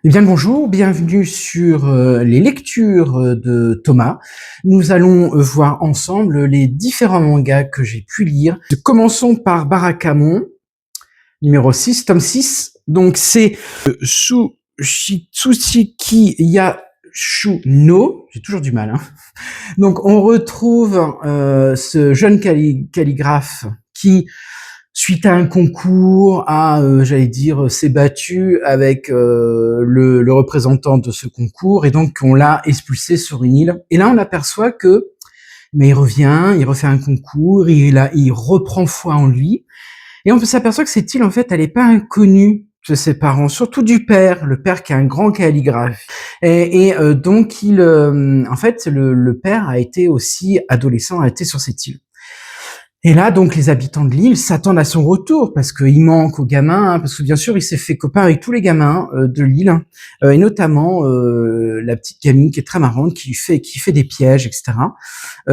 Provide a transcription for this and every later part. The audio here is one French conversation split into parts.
Eh bien le bonjour, bienvenue sur les lectures de Thomas. Nous allons voir ensemble les différents mangas que j'ai pu lire. Commençons par Barakamon, numéro 6, tome 6. Donc c'est Tsushiki Yashuno, j'ai toujours du mal. Donc on retrouve ce jeune calligraphe qui, suite à un concours, s'est battu avec le représentant de ce concours, et donc on l'a expulsé sur une île. Et là, on aperçoit que, mais il revient, il refait un concours, il reprend foi en lui, et on s'aperçoit que cette île, en fait, elle n'est pas inconnue de ses parents, surtout du père, le père qui est un grand calligraphe. Donc, en fait, le père a été aussi adolescent, a été sur cette île. Et là, donc, les habitants de l'île s'attendent à son retour parce qu'il manque aux gamins, parce que bien sûr, il s'est fait copain avec tous les gamins de l'île, et notamment la petite gamine qui est très marrante, qui fait des pièges, etc.,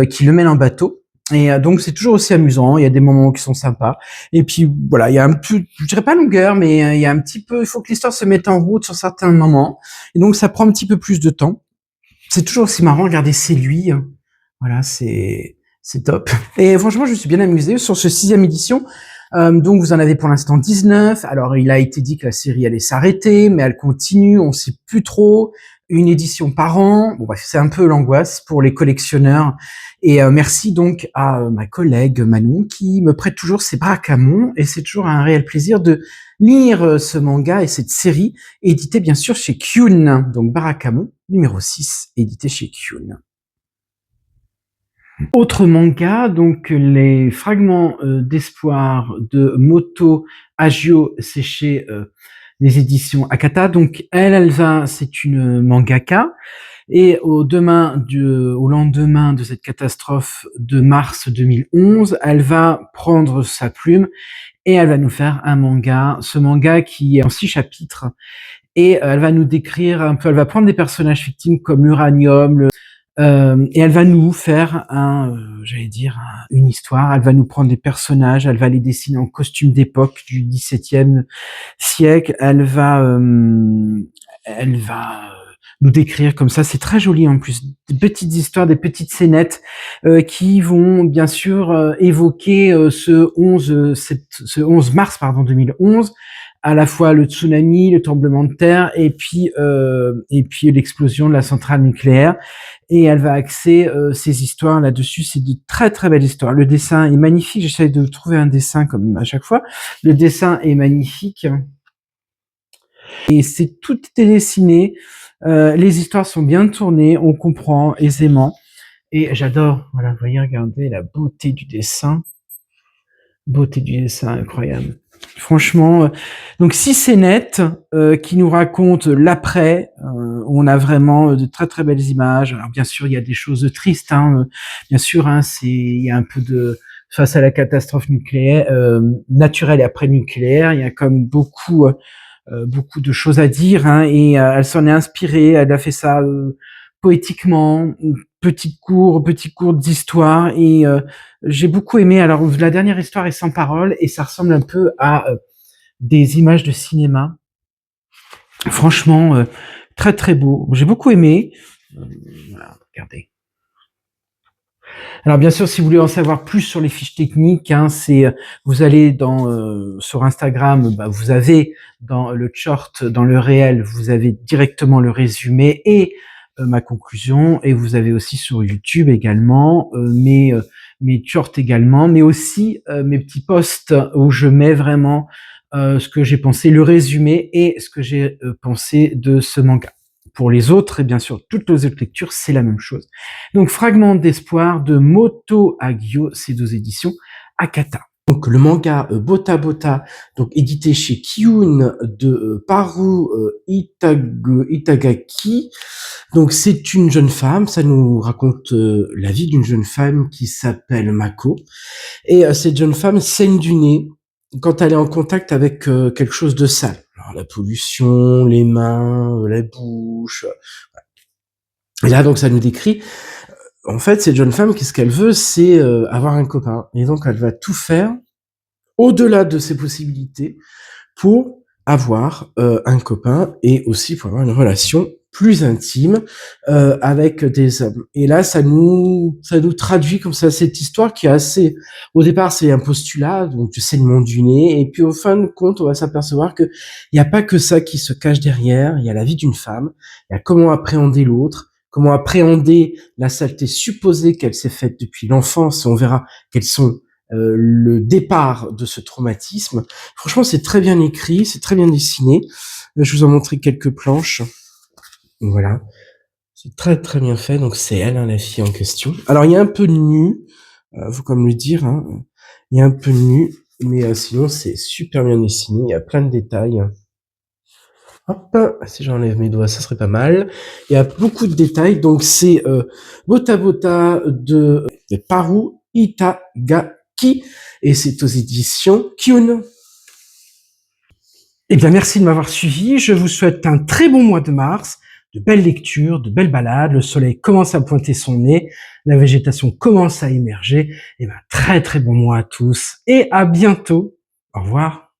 qui le mène en bateau. Et donc, c'est toujours aussi amusant. Il y a des moments qui sont sympas. Et puis, voilà, il y a un peu, je dirais pas longueur, mais il y a un petit peu, il faut que l'histoire se mette en route sur certains moments. Et donc, ça prend un petit peu plus de temps. C'est toujours aussi marrant. Regardez, c'est lui. Voilà, c'est top. Et franchement, je me suis bien amusé sur ce 6e édition. Donc, vous en avez pour l'instant 19. Alors, il a été dit que la série allait s'arrêter, mais elle continue. On sait plus trop. Une édition par an. Bon, bref, c'est un peu l'angoisse pour les collectionneurs. Et merci donc à ma collègue Manon qui me prête toujours ses Barakamon. Et c'est toujours un réel plaisir de lire ce manga et cette série, édité bien sûr chez Kyun. Donc, Barakamon, numéro 6, édité chez Kyun. Autre manga, donc les fragments d'espoir de Moto Hagio, c'est chez les éditions Akata. Donc c'est une mangaka, et au lendemain de cette catastrophe de mars 2011, elle va prendre sa plume et elle va nous faire un manga. Ce manga qui est en 6 chapitres, et elle va nous décrire un peu. Elle va prendre des personnages fictifs comme l'uranium, et elle va nous faire une histoire. Elle va nous prendre des personnages, elle va les dessiner en costume d'époque du XVIIe siècle. Elle va nous décrire comme ça. C'est très joli en plus. Des petites histoires, des petites scénettes qui vont bien sûr évoquer ce 11 mars 2011. À la fois le tsunami, le tremblement de terre, et puis l'explosion de la centrale nucléaire. Et elle va axer ces histoires là-dessus. C'est de très très belles histoires. Le dessin est magnifique. J'essaie de trouver un dessin comme à chaque fois. Le dessin est magnifique. Et tout est dessiné. Les histoires sont bien tournées. On comprend aisément. Et j'adore. Voilà, vous voyez, regardez la beauté du dessin. Beauté du dessin, incroyable. Franchement, donc 6 scénettes qui nous racontent l'après. On a vraiment de très très belles images. Alors bien sûr, il y a des choses tristes. Bien sûr, il y a un peu de face à la catastrophe nucléaire, naturelle et après nucléaire. Il y a comme beaucoup de choses à dire. Et elle s'en est inspirée. Elle a fait ça poétiquement, petit cours d'histoire, et j'ai beaucoup aimé. Alors la dernière histoire est sans parole et ça ressemble un peu à des images de cinéma. Franchement, très très beau. J'ai beaucoup aimé. Voilà, regardez. Alors bien sûr, si vous voulez en savoir plus sur les fiches techniques, vous allez sur Instagram, vous avez dans le short, dans le réel, vous avez directement le résumé et ma conclusion, et vous avez aussi sur YouTube également mes shorts également, mais aussi mes petits posts où je mets vraiment ce que j'ai pensé, le résumé et ce que j'ai pensé de ce manga. Pour les autres, et bien sûr toutes les autres lectures, c'est la même chose. Donc, Fragment d'espoir de Moto Hagio, c'est 2 éditions Akata. Donc, le manga Bota Bota, donc édité chez Kyun de Paru Itagaki. Donc, c'est une jeune femme, ça nous raconte la vie d'une jeune femme qui s'appelle Mako. Et cette jeune femme saigne du nez quand elle est en contact avec quelque chose de sale. Alors, la pollution, les mains, la bouche. Et là, donc, ça nous décrit, en fait, cette jeune femme, qu'est-ce qu'elle veut, c'est avoir un copain. Et donc, elle va tout faire, au-delà de ses possibilités, pour avoir un copain et aussi pour avoir une relation plus intime avec des hommes. Et là, ça nous traduit comme ça cette histoire qui est assez. Au départ, c'est un postulat, donc tu sais le monde du nez, et puis au fin de compte, on va s'apercevoir que il n'y a pas que ça qui se cache derrière. Il y a la vie d'une femme, il y a comment appréhender l'autre, comment appréhender la saleté supposée qu'elle s'est faite depuis l'enfance. On verra quels sont le départ de ce traumatisme. Franchement, c'est très bien écrit, c'est très bien dessiné. Je vous en montrer quelques planches. Voilà. C'est très très bien fait. Donc c'est elle, hein, la fille en question. Alors il y a un peu de nu, faut comme le dire. Hein. Il y a un peu de nu, mais sinon c'est super bien dessiné. Il y a plein de détails. Hop, si j'enlève mes doigts, ça serait pas mal. Il y a beaucoup de détails. Donc c'est Bota Bota de Paru Itagaki et c'est aux éditions Kyun. Eh bien, merci de m'avoir suivi. Je vous souhaite un très bon mois de mars, de belles lectures, de belles balades. Le soleil commence à pointer son nez, la végétation commence à émerger. Eh bien, très très bon mois à tous et à bientôt. Au revoir.